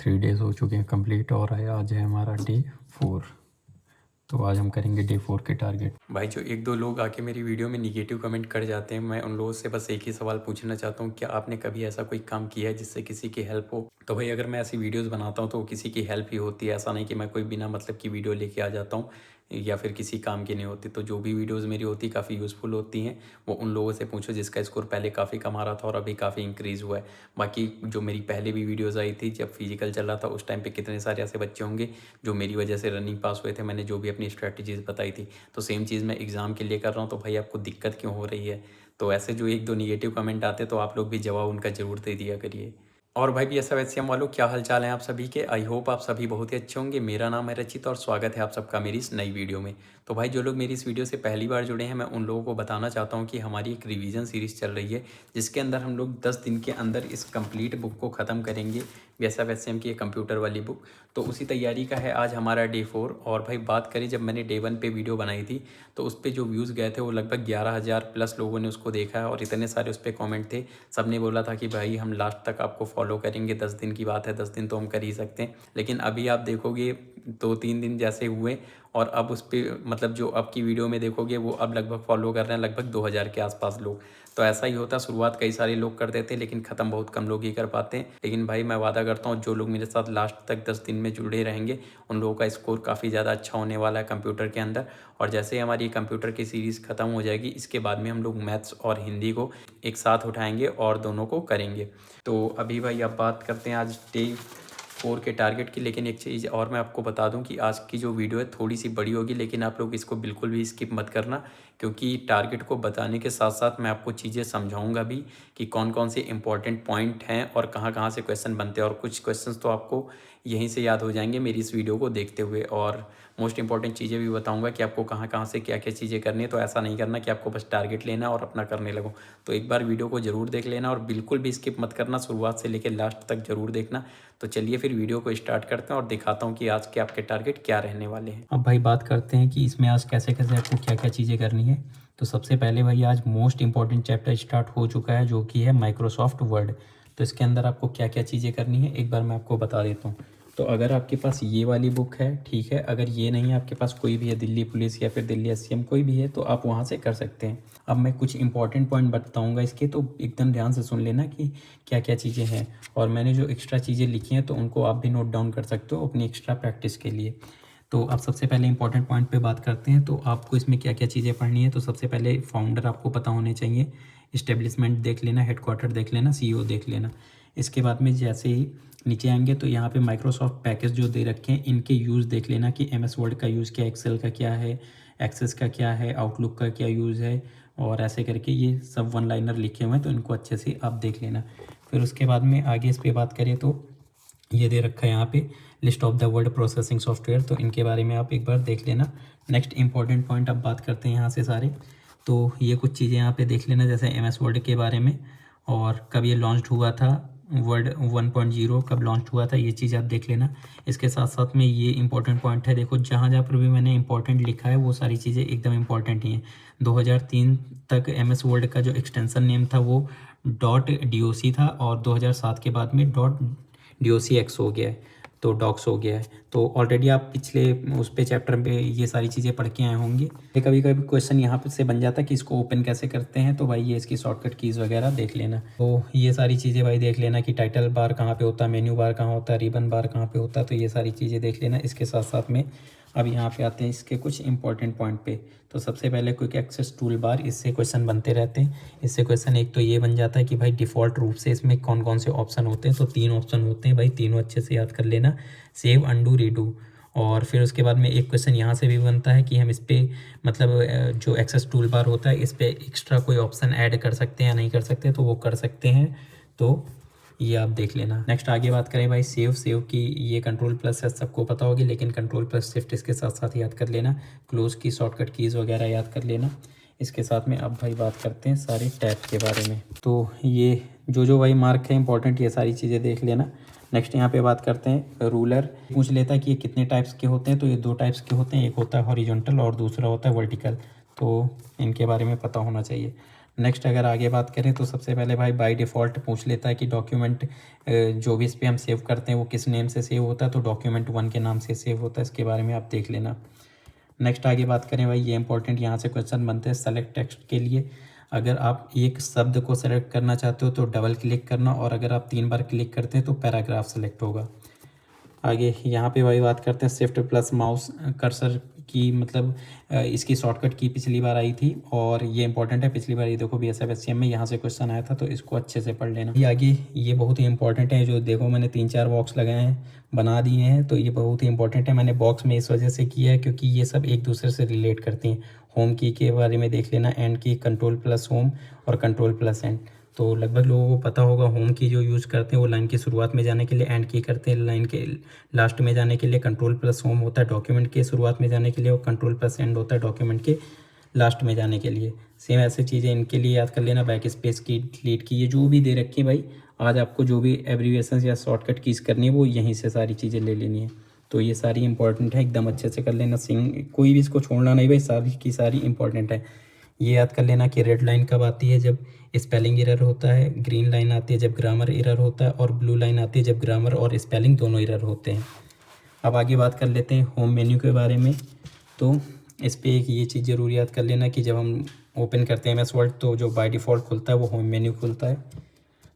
3 days हो चुके हैं कंप्लीट और आज है हमारा डे 4। तो आज हम करेंगे डे 4 के टारगेट। भाई जो 1-2 लोग आके मेरी वीडियो में निगेटिव कमेंट कर जाते हैं, मैं उन लोगों से बस एक ही सवाल पूछना चाहता हूँ, क्या आपने कभी ऐसा कोई काम किया है जिससे किसी की हेल्प हो? तो भाई अगर मैं ऐसी वीडियोस बनाता हूँ तो किसी की हेल्प ही होती है, ऐसा नहीं कि मैं कोई बिना मतलब की वीडियो लेके आ जाता हूँ या फिर किसी काम की नहीं होती। तो जो भी वीडियोस मेरी होती काफ़ी यूज़फुल होती हैं, वो उन लोगों से पूछो जिसका स्कोर पहले काफ़ी कम आ रहा था और अभी काफ़ी इंक्रीज़ हुआ है। बाकी जो मेरी पहले भी वीडियोज़ आई थी जब फिजिकल चल रहा था, उस टाइम पे कितने सारे ऐसे बच्चे होंगे जो मेरी वजह से रनिंग पास हुए थे, मैंने जो भी अपनी स्ट्रैटेजीज़ बताई थी। तो सेम चीज़ मैं एग्ज़ाम के लिए कर रहा हूँ, तो भाई आपको दिक्कत क्यों हो रही है? तो ऐसे जो 1-2 नेगेटिव कमेंट आते हैं तो आप लोग भी जवाब उनका ज़रूर दे दिया करिए। और भाई भी ऐसा वैसे हम वालों, क्या हाल-चाल है आप सभी के? आई होप आप सभी बहुत ही अच्छे होंगे। मेरा नाम है रचित और स्वागत है आप सबका मेरी इस नई वीडियो में। तो भाई जो लोग मेरी इस वीडियो से पहली बार जुड़े हैं, मैं उन लोगों को बताना चाहता हूँ कि हमारी एक रिवीजन सीरीज़ चल रही है, जिसके अंदर हम लोग 10 दिन के अंदर इस कंप्लीट बुक को ख़त्म करेंगे। VSFSM की कंप्यूटर वाली बुक। तो उसी तैयारी का है आज हमारा डे 4। और भाई बात करें, जब मैंने डे 1 पे वीडियो बनाई थी तो उस पे जो व्यूज़ गए थे वो लगभग 11,000 प्लस लोगों ने उसको देखा है और इतने सारे उस पे कमेंट थे। सब ने बोला था कि भाई हम लास्ट तक आपको फॉलो करेंगे, 10 दिन की बात है, 10 दिन तो हम कर ही सकते हैं। लेकिन अभी आप देखोगे 2-3 दिन जैसे हुए और अब उस पे मतलब जो अब की वीडियो में देखोगे वो अब लगभग फॉलो कर रहे हैं लगभग 2000 के आसपास लोग। तो ऐसा ही होता है, शुरुआत कई सारे लोग कर देते हैं लेकिन ख़त्म बहुत कम लोग ही कर पाते हैं। लेकिन भाई मैं वादा करता हूँ जो लोग मेरे साथ लास्ट तक 10 दिन में जुड़े रहेंगे उन लोगों का स्कोर काफ़ी ज़्यादा अच्छा होने वाला है कंप्यूटर के अंदर। और जैसे ही हमारी कंप्यूटर की सीरीज़ ख़त्म हो जाएगी, इसके बाद में हम लोग मैथ्स और हिंदी को एक साथ उठाएंगे और दोनों को करेंगे। तो अभी भाई अब बात करते हैं आज डे 4 के टारगेट की। लेकिन एक चीज़ और मैं आपको बता दूं कि आज की जो वीडियो है थोड़ी सी बड़ी होगी, लेकिन आप लोग इसको बिल्कुल भी स्किप मत करना, क्योंकि टारगेट को बताने के साथ साथ मैं आपको चीज़ें समझाऊंगा भी कि कौन कौन से इंपॉर्टेंट पॉइंट हैं और कहाँ कहाँ से क्वेश्चन बनते हैं। और कुछ क्वेश्चंस तो आपको यहीं से याद हो जाएंगे मेरी इस वीडियो को देखते हुए। और मोस्ट इंपॉर्टेंट चीज़ें भी बताऊंगा कि आपको कहाँ कहाँ से क्या क्या चीज़ें करनी है। तो ऐसा नहीं करना कि आपको बस टारगेट लेना और अपना करने लगो। तो एक बार वीडियो को ज़रूर देख लेना और बिल्कुल भी स्किप मत करना, शुरुआत से लेकर लास्ट तक ज़रूर देखना। तो चलिए फिर वीडियो को स्टार्ट करते हैं और दिखाता हूँ कि आज के आपके टारगेट क्या रहने वाले हैं। अब भाई बात करते हैं कि इसमें आज कैसे कैसे आपको क्या क्या चीज़ें करनी है। तो सबसे पहले भाई आज मोस्ट इंपॉर्टेंट चैप्टर स्टार्ट हो चुका है, जो कि है माइक्रोसॉफ्ट वर्ड। तो इसके अंदर आपको क्या क्या चीज़ें करनी है एक बार मैं आपको बता देता हूँ। तो अगर आपके पास ये वाली बुक है, ठीक है, अगर ये नहीं है आपके पास, कोई भी है, दिल्ली पुलिस या फिर दिल्ली SCM कोई भी है, तो आप वहाँ से कर सकते हैं। अब मैं कुछ इंपॉर्टेंट पॉइंट बताऊँगा इसके, तो एकदम ध्यान से सुन लेना कि क्या क्या चीज़ें हैं। और मैंने जो एक्स्ट्रा चीज़ें लिखी हैं तो उनको आप भी नोट डाउन कर सकते हो अपनी एक्स्ट्रा प्रैक्टिस के लिए। तो अब सबसे पहले इंपॉर्टेंट पॉइंट पे बात करते हैं। तो आपको इसमें क्या क्या चीज़ें पढ़नी है। तो सबसे पहले फाउंडर आपको पता होने चाहिए, इस्टेब्लिशमेंट देख लेना, हेडक्वार्टर देख लेना, CEO देख लेना। इसके बाद में जैसे ही नीचे आएंगे तो यहाँ पे माइक्रोसॉफ्ट पैकेज जो दे रखे हैं इनके यूज़ देख लेना कि MS वर्ड का यूज़ क्या है, एक्सेल का क्या है, एक्सेस का क्या है, आउटलुक का क्या यूज़ है, और ऐसे करके ये सब 1 लाइनर लिखे हुए हैं, तो इनको अच्छे से आप देख लेना। फिर उसके बाद में आगे इस पर बात करें तो ये दे रखा है यहाँ पे list of the word processing software, तो इनके बारे में आप एक बार देख लेना। नेक्स्ट इंपॉर्टेंट पॉइंट अब बात करते हैं यहाँ से सारे। तो ये कुछ चीज़ें यहाँ पे देख लेना, जैसे MS वर्ड के बारे में और कब ये लॉन्च हुआ था, वर्ड 1.0 कब लॉन्च हुआ था, ये चीज़ आप देख लेना। इसके साथ साथ में ये इंपॉर्टेंट पॉइंट है, देखो जहाँ जहाँ पर भी मैंने इंपॉर्टेंट लिखा है वो सारी चीज़ें एकदम इंपॉर्टेंट ही हैं। 2003 तक MS वर्ड का जो एक्सटेंसन नेम था वो .doc था और 2007 के बाद में .docx हो गया है, तो डॉक्स हो गया है। तो ऑलरेडी आप पिछले उस पे चैप्टर में ये सारी चीज़ें पढ़ के आए होंगे। कभी कभी क्वेश्चन यहाँ पे से बन जाता है कि इसको ओपन कैसे करते हैं, तो भाई ये इसकी शॉर्टकट कीज़ वगैरह देख लेना। तो ये सारी चीज़ें भाई देख लेना कि टाइटल बार कहाँ पे होता है, मेन्यू बार कहाँ होता है, रिबन बार कहाँ पे होता है, तो ये सारी चीज़ें देख लेना। इसके साथ साथ में अब यहाँ पे आते हैं इसके कुछ इंपॉर्टेंट पॉइंट पे। तो सबसे पहले क्विक एक्सेस टूल बार, इससे क्वेश्चन बनते रहते हैं। इससे क्वेश्चन एक तो ये बन जाता है कि भाई डिफ़ॉल्ट रूप से इसमें कौन कौन से ऑप्शन होते हैं। तो 3 ऑप्शन होते हैं भाई, तीनों अच्छे से याद कर लेना, सेव, अंडू, रीडू। और फिर उसके बाद में एक क्वेश्चन यहाँ से भी बनता है कि हम इस पर मतलब जो एक्सेस टूल बार होता है इस पर एक्स्ट्रा कोई ऑप्शन ऐड कर सकते हैं या नहीं कर सकते, तो वो कर सकते हैं, तो ये आप देख लेना। नेक्स्ट आगे बात करें भाई सेव की, ये कंट्रोल+ सबको पता होगी, लेकिन कंट्रोल+Shift इसके साथ साथ याद कर लेना। क्लोज की शॉर्टकट कीज़ वगैरह याद कर लेना। इसके साथ में अब भाई बात करते हैं सारे टैब के बारे में। तो ये जो भाई मार्क है इंपॉर्टेंट, ये सारी चीज़ें देख लेना। नेक्स्ट यहाँ पे बात करते हैं रूलर। पूछ लेता है कि ये कितने टाइप्स के होते हैं, तो ये 2 टाइप्स के होते हैं, एक होता है हॉरिजॉन्टल और दूसरा होता है वर्टिकल, तो इनके बारे में पता होना चाहिए। नेक्स्ट अगर आगे बात करें तो सबसे पहले भाई बाय डिफ़ॉल्ट पूछ लेता है कि डॉक्यूमेंट जो भी इस पर हम सेव करते हैं वो किस नेम से सेव होता है, तो डॉक्यूमेंट 1 के नाम से सेव होता है, इसके बारे में आप देख लेना। नेक्स्ट आगे बात करें भाई, ये इंपॉर्टेंट यहाँ से क्वेश्चन बनते हैं सेलेक्ट टेक्स्ट के लिए। अगर आप एक शब्द को सेलेक्ट करना चाहते हो तो डबल क्लिक करना, और अगर आप 3 बार क्लिक करते हैं तो पैराग्राफ सेलेक्ट होगा। आगे यहाँ पे भाई बात करते हैं शिफ्ट प्लस माउस कर्सर की, मतलब इसकी शॉर्टकट की पिछली बार आई थी, और ये इंपॉर्टेंट है। पिछली बार ये देखो BSF-SCM में यहाँ से क्वेश्चन आया था, तो इसको अच्छे से पढ़ लेना। ये आगे ये बहुत ही इंपॉर्टेंट है, जो देखो मैंने 3-4 बॉक्स लगाए हैं, बना दिए हैं, तो ये बहुत ही इंपॉर्टेंट है। मैंने बॉक्स में इस वजह से किया है क्योंकि ये सब एक दूसरे से रिलेट करती हैं। होम की के बारे में देख लेना, एंड की कंट्रोल प्लस होम और कंट्रोल प्लस एंड। तो लगभग लोगों को पता होगा, होम की जो यूज़ करते हैं वो लाइन की शुरुआत में जाने के लिए, एंड की करते हैं लाइन के लास्ट में जाने के लिए, कंट्रोल प्लस होम होता है डॉक्यूमेंट के शुरुआत में जाने के लिए, और कंट्रोल प्लस एंड होता है डॉक्यूमेंट के लास्ट में जाने के लिए। सेम ऐसी चीज़ें इनके लिए याद कर लेना। बैक स्पेस की, डिलीट की, ये जो भी दे रखी है भाई, आज आपको जो भी एब्रीविएशन या शॉर्टकट कीज़ करनी है वो यहीं से सारी चीज़ें ले लेनी है। तो ये सारी इंपॉर्टेंट है, एकदम अच्छे से कर लेना। कोई भी इसको छोड़ना नहीं भाई, सारी की सारी इंपॉर्टेंट है। ये याद कर लेना कि रेड लाइन कब आती है, जब स्पेलिंग एरर होता है, ग्रीन लाइन आती है जब ग्रामर एरर होता है, और ब्लू लाइन आती है जब ग्रामर और स्पेलिंग दोनों एरर होते हैं। अब आगे बात कर लेते हैं होम मेन्यू के बारे में। तो इस पर एक ये चीज़ ज़रूर याद कर लेना कि जब हम ओपन करते हैं MS वर्ड तो जो बाय डिफ़ॉल्ट खुलता है वो होम मेन्यू खुलता है।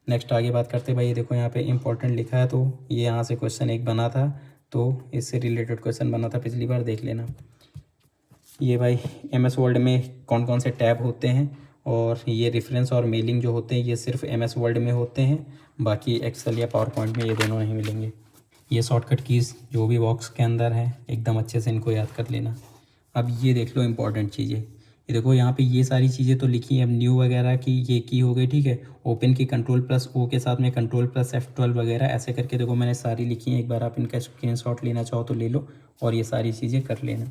नेक्स्ट आगे बात करते हैं भाई, ये देखो यहाँ पे इंपॉर्टेंट लिखा है, तो ये यहाँ से क्वेश्चन एक बना था, तो इससे रिलेटेड क्वेश्चन बना था पिछली बार, देख लेना। ये भाई MS वर्ड में कौन कौन से टैब होते हैं, और ये रेफरेंस और मेलिंग जो होते हैं ये सिर्फ MS वर्ड में होते हैं, बाकी एक्सेल या पावर पॉइंट में ये दोनों नहीं मिलेंगे। ये शॉर्टकट कीज़ जो भी बॉक्स के अंदर है एकदम अच्छे से इनको याद कर लेना। अब ये देख लो इंपॉर्टेंट चीज़ें, ये देखो यहाँ पे ये सारी चीज़ें तो लिखी हैं। अब न्यू वगैरह की ये की हो गई, ठीक है। ओपन की कंट्रोल प्लस O के साथ में कंट्रोल प्लस F12 वगैरह ऐसे करके देखो मैंने सारी लिखी हैं। एक बार आप इनका स्क्रीनशॉट लेना चाहो तो ले लो, और ये सारी चीज़ें कर लेना।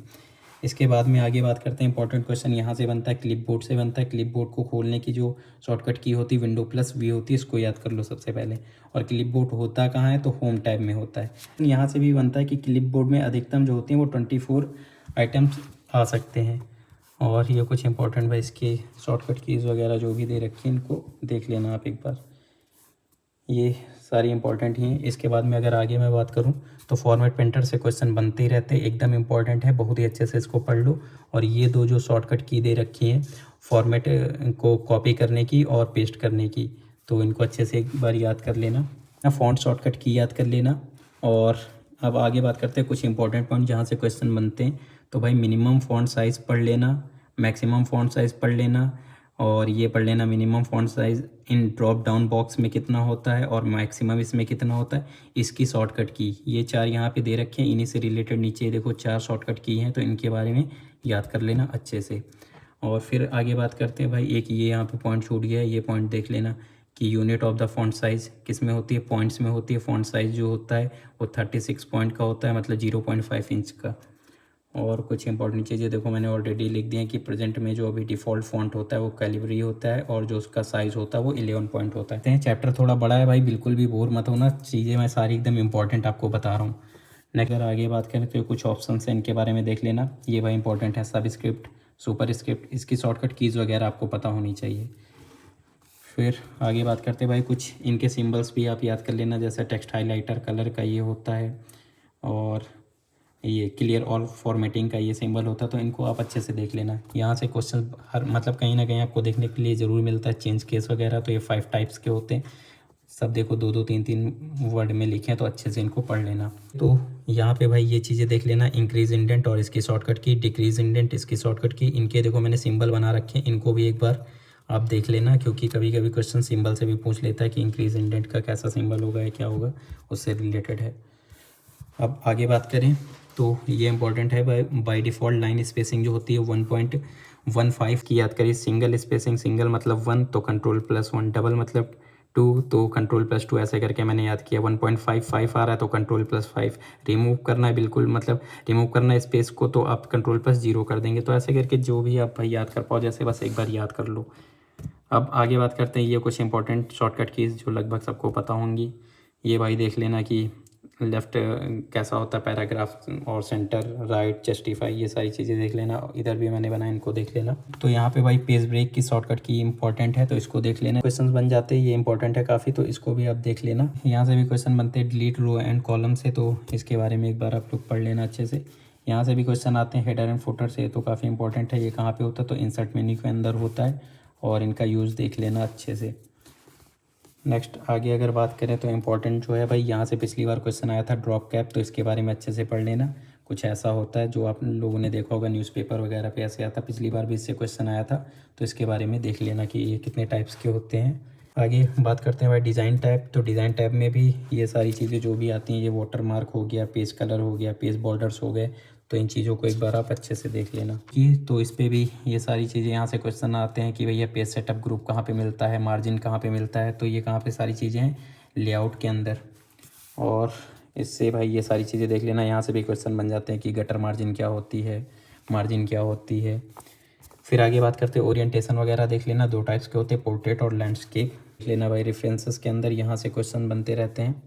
इसके बाद में आगे बात करते हैं, इंपॉर्टेंट क्वेश्चन यहाँ से बनता है, क्लिपबोर्ड से बनता है। क्लिपबोर्ड को खोलने की जो शॉर्टकट की होती है विंडो प्लस V होती है, इसको याद कर लो सबसे पहले। और क्लिपबोर्ड होता कहाँ है, तो होम टैब में होता है। यहाँ से भी बनता है कि क्लिपबोर्ड में अधिकतम जो होती हैं वो 24 आइटम्स आ सकते हैं। और ये कुछ इंपॉर्टेंट भाई इसके शॉर्टकट कीज़ वगैरह जो भी दे रखी हैं इनको देख लेना आप एक बार, ये सारी इंपॉर्टेंट ही हैं। इसके बाद में अगर आगे मैं बात करूं तो फॉर्मेट पेंटर से क्वेश्चन बनते ही रहते हैं, एकदम इंपॉर्टेंट है, बहुत ही अच्छे से इसको पढ़ लो। और ये दो जो शॉर्टकट की दे रखी हैं फॉर्मेट को कॉपी करने की और पेस्ट करने की, तो इनको अच्छे से एक बार याद कर लेना। फ़ॉन्ट शॉर्टकट की याद कर लेना। और अब आगे बात करते हैं कुछ इंपॉर्टेंट पॉइंट जहाँ से क्वेश्चन बनते हैं। तो भाई मिनिमम फ़ॉन्ट साइज़ पढ़ लेना, मैक्सिमम फ़ॉन्ट साइज़ पढ़ लेना, और ये पढ़ लेना मिनिमम फ़ॉन्ट साइज़ इन ड्रॉप डाउन बॉक्स में कितना होता है और मैक्सिमम इसमें कितना होता है, इसकी शॉर्टकट की। ये 4 यहाँ पे दे रखे हैं, इन्हीं से रिलेटेड नीचे देखो 4 शॉर्टकट की हैं, तो इनके बारे में याद कर लेना अच्छे से। और फिर आगे बात करते हैं भाई, एक ये यहाँ पे पॉइंट छूट गया है, ये पॉइंट देख लेना कि unit of the font size किस में होती है, पॉइंट्स में होती है। फ़ॉन्ट साइज़ जो होता है वो 36 पॉइंट का होता है, मतलब 0.5 इंच का। और कुछ इंपॉर्टेंट चीज़ें देखो मैंने ऑलरेडी लिख दी हैं कि प्रेजेंट में जो अभी डिफ़ॉल्ट फ़ॉन्ट होता है वो कैलिबरी होता है, और जो उसका साइज़ होता है वो 11 पॉइंट होता है। चैप्टर थोड़ा बड़ा है भाई, बिल्कुल भी बोर मत होना, चीज़ें मैं सारी एकदम इंपॉर्टेंट आपको बता रहा हूँ। नेक्स्ट अगर आगे बात करें तो कुछ ऑप्शन हैं, इनके बारे में देख लेना। ये भाई इंपॉर्टेंट है, सब स्क्रिप्ट, सुपर स्क्रिप्ट, इसकी शॉर्टकट कीज़ वगैरह आपको पता होनी चाहिए। फिर आगे बात करते हैं भाई, कुछ इनके सिंबल्स भी आप याद कर लेना, जैसे टेक्स्ट हाइलाइटर कलर का ये होता है, और ये क्लियर ऑल फॉर्मेटिंग का ये सिंबल होता है, तो इनको आप अच्छे से देख लेना। यहाँ से क्वेश्चन हर मतलब कहीं ना कहीं आपको देखने के लिए ज़रूर मिलता है, चेंज केस वगैरह, तो ये 5 टाइप्स के होते हैं। सब देखो 2-2 3-3 वर्ड में लिखे हैं, तो अच्छे से इनको पढ़ लेना। तो यहाँ पे भाई ये चीज़ें देख लेना, इंक्रीज इंडेंट और इसकी शॉर्टकट की, डिक्रीज इंडेंट इसकी शॉर्टकट की। इनके देखो मैंने सिंबल बना रखे हैं, इनको भी एक बार आप देख लेना, क्योंकि कभी कभी क्वेश्चन सिंबल से भी पूछ लेता है कि इंक्रीज इंडेंट का कैसा सिंबल होगा या क्या होगा, उससे रिलेटेड है। अब आगे बात करें तो ये इंपॉर्टेंट है, बाय डिफ़ॉल्ट लाइन स्पेसिंग जो होती है 1.15 की याद करिए। सिंगल स्पेसिंग, सिंगल मतलब 1 तो कंट्रोल प्लस 1, डबल मतलब 2 तो कंट्रोल प्लस 2, ऐसे करके मैंने याद किया। 1.55 आ रहा है तो कंट्रोल प्लस 5। रिमूव करना है बिल्कुल, मतलब रिमूव करना है स्पेस को, तो आप कंट्रोल प्लस 0 कर देंगे। तो ऐसे करके जो भी आप भाई याद कर पाओ, जैसे बस एक बार याद कर लो। अब आगे बात करते हैं, ये कुछ इंपॉर्टेंट शॉर्टकट कीज़ जो लगभग सबको पता होंगी। ये भाई देख लेना कि लेफ़्ट कैसा होता है पैराग्राफ, और सेंटर, राइट, जस्टिफाई, ये सारी चीज़ें देख लेना। इधर भी मैंने बनाया, इनको देख लेना। तो यहाँ पे भाई पेज ब्रेक की शॉर्टकट की इंपॉर्टेंट है, तो इसको देख लेना। क्वेश्चंस बन जाते हैं, ये इंपॉर्टेंट है काफ़ी, तो इसको भी आप देख लेना। यहाँ से भी क्वेश्चन बनते हैं डिलीट रो एंड कॉलम से, तो इसके बारे में एक बार आप लोग पढ़ लेना अच्छे से। यहाँ से भी क्वेश्चन आते हैं हेडर एंड फुटर से, तो काफ़ी इंपॉर्टेंट है। ये कहाँ पे होता है, तो इंसर्ट मेन्यू के अंदर होता है, और इनका यूज़ देख लेना अच्छे से। नेक्स्ट आगे अगर बात करें तो इम्पोर्टेंट जो है भाई, यहाँ से पिछली बार क्वेश्चन आया था ड्रॉप कैप, तो इसके बारे में अच्छे से पढ़ लेना। कुछ ऐसा होता है जो आप लोगों ने देखा होगा न्यूज़पेपर वगैरह पे ऐसे आता, पिछली बार भी इससे क्वेश्चन आया था, तो इसके बारे में देख लेना कि ये कितने टाइप्स के होते हैं। आगे बात करते हैं भाई डिज़ाइन टैब, तो डिज़ाइन टैब में भी ये सारी चीज़ें जो भी आती हैं, ये वाटर मार्क हो गया, पेज कलर हो गया, पेज बॉर्डर्स हो गए, तो इन चीज़ों को एक बार आप अच्छे से देख लेना कि तो इस पे भी ये सारी चीज़ें, यहाँ से क्वेश्चन आते हैं कि भैया पेज सेटअप ग्रुप कहाँ पे मिलता है, मार्जिन कहाँ पे मिलता है, तो ये कहाँ पे सारी चीज़ें हैं, लेआउट के अंदर। और इससे भाई ये सारी चीज़ें देख लेना। यहाँ से भी क्वेश्चन बन जाते हैं कि गटर मार्जिन क्या होती है, मार्जिन क्या होती है। फिर आगे बात करते हैं ओरिएंटेशन वगैरह देख लेना, 2 टाइप्स के होते हैं, पोर्ट्रेट और लैंडस्केप देख लेना भाई। रेफरेंसेस के अंदर यहाँ से क्वेश्चन बनते रहते हैं।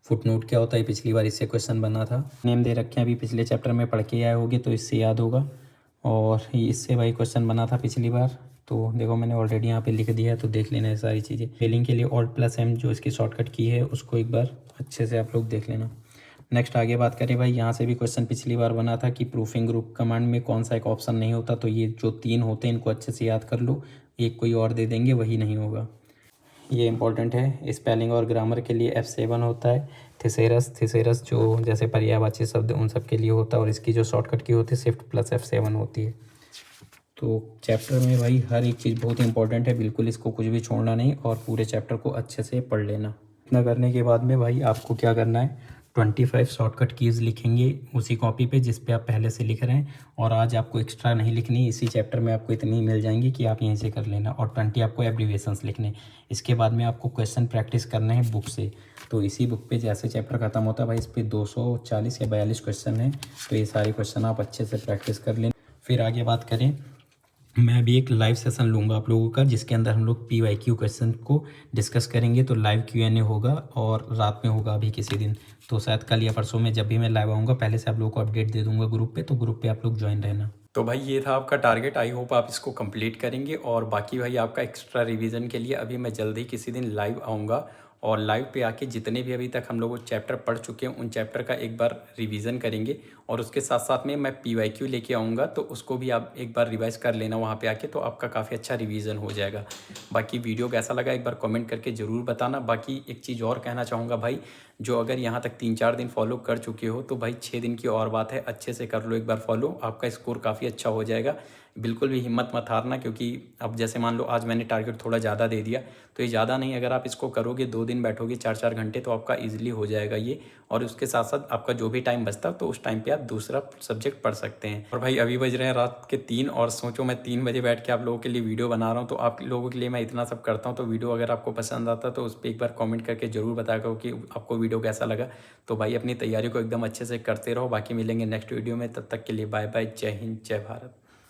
फुटनोट क्या होता है, पिछली बार इससे क्वेश्चन बना था। नेम दे रखे हैं, अभी पिछले चैप्टर में पढ़ के आए होगे तो इससे याद होगा। और इससे भाई क्वेश्चन बना था पिछली बार, तो देखो मैंने ऑलरेडी यहाँ पे लिख दिया है, तो देख लेना ये सारी चीज़ें। स्पेलिंग के लिए Alt+M जो इसकी शॉर्टकट की है, उसको एक बार अच्छे से आप लोग देख लेना। नेक्स्ट आगे बात करें भाई, यहाँ से भी क्वेश्चन पिछली बार बना था कि प्रूफिंग ग्रुप कमांड में कौन सा एक ऑप्शन नहीं होता, तो ये जो 3 होते हैं इनको अच्छे से याद कर लो। एक कोई और दे देंगे, वही नहीं होगा। ये इंपॉर्टेंट है। स्पेलिंग और ग्रामर के लिए F7 होता है। थिसेरस जो जैसे पर्यायवाची शब्द उन सब के लिए होता है, और इसकी जो शॉर्टकट की होती है Shift+F7 होती है। तो चैप्टर में भाई हर एक चीज़ बहुत इंपॉर्टेंट है, बिल्कुल इसको कुछ भी छोड़ना नहीं, और पूरे चैप्टर को अच्छे से पढ़ लेना। इतना करने के बाद में भाई आपको क्या करना है, 25 शॉर्टकट कीज़ लिखेंगे उसी कॉपी पे जिस पे आप पहले से लिख रहे हैं, और आज आपको एक्स्ट्रा नहीं लिखनी, इसी चैप्टर में आपको इतनी मिल जाएंगी कि आप यहीं से कर लेना, और 20 आपको एब्रीवेशंस लिखने। इसके बाद में आपको क्वेश्चन प्रैक्टिस करने हैं बुक से, तो इसी बुक पे जैसे चैप्टर ख़त्म होता है भाई, इस पर 240 या 42 क्वेश्चन हैं, तो ये सारे क्वेश्चन आप अच्छे से प्रैक्टिस कर लें। फिर आगे बात करें, मैं भी एक लाइव सेशन लूँगा आप लोगों का, जिसके अंदर हम लोग PYQ क्वेश्चन को डिस्कस करेंगे, तो लाइव Q&A होगा, और रात में होगा अभी किसी दिन, तो शायद कल या परसों में जब भी मैं लाइव आऊँगा पहले से आप लोगों को अपडेट दे दूँगा ग्रुप पे, तो ग्रुप पे आप लोग ज्वाइन रहना। तो भाई ये था आपका टारगेट, आई होप आप इसको कंप्लीट करेंगे। और बाकी भाई आपका एक्स्ट्रा रिवीजन के लिए अभी मैं जल्दी ही किसी दिन लाइव आऊँगा, और लाइव पे आके जितने भी अभी तक हम लोग चैप्टर पढ़ चुके हैं उन चैप्टर का एक बार रिवीजन करेंगे, और उसके साथ साथ में मैं PYQ लेके आऊँगा, तो उसको भी आप एक बार रिवाइज कर लेना वहाँ पे आके, तो आपका काफ़ी अच्छा रिवीजन हो जाएगा। बाकी वीडियो कैसा लगा एक बार कमेंट करके ज़रूर बताना। बाकी एक चीज़ और कहना चाहूँगा भाई, जो अगर यहाँ तक 3-4 दिन फॉलो कर चुके हो, तो भाई 6 दिन की और बात है, अच्छे से कर लो एक बार फॉलो, आपका स्कोर काफ़ी अच्छा हो जाएगा। बिल्कुल भी हिम्मत मत हारना, क्योंकि अब जैसे मान लो आज मैंने टारगेट थोड़ा ज़्यादा दे दिया, तो ये ज़्यादा नहीं, अगर आप इसको करोगे 2 दिन बैठोगे 4-4 घंटे, तो आपका ईजिली हो जाएगा ये। और उसके साथ साथ आपका जो भी टाइम बचता तो उस टाइम पे आप दूसरा सब्जेक्ट पढ़ सकते हैं। और भाई अभी बज रहे हैं रात के 3, और सोचो मैं 3 बजे बैठ के आप लोगों के लिए वीडियो बना रहा हूँ, तो आप लोगों के लिए मैं इतना सब करता हूँ। तो वीडियो अगर आपको पसंद आता तो उस पर एक बार कॉमेंट करके ज़रूर बताया करो कि आपको वीडियो कैसा लगा। तो भाई अपनी तैयारी को एकदम अच्छे से करते रहो। बाकी मिलेंगे नेक्स्ट वीडियो में, तब तक के लिए बाय बाय, जय हिंद, जय भारत।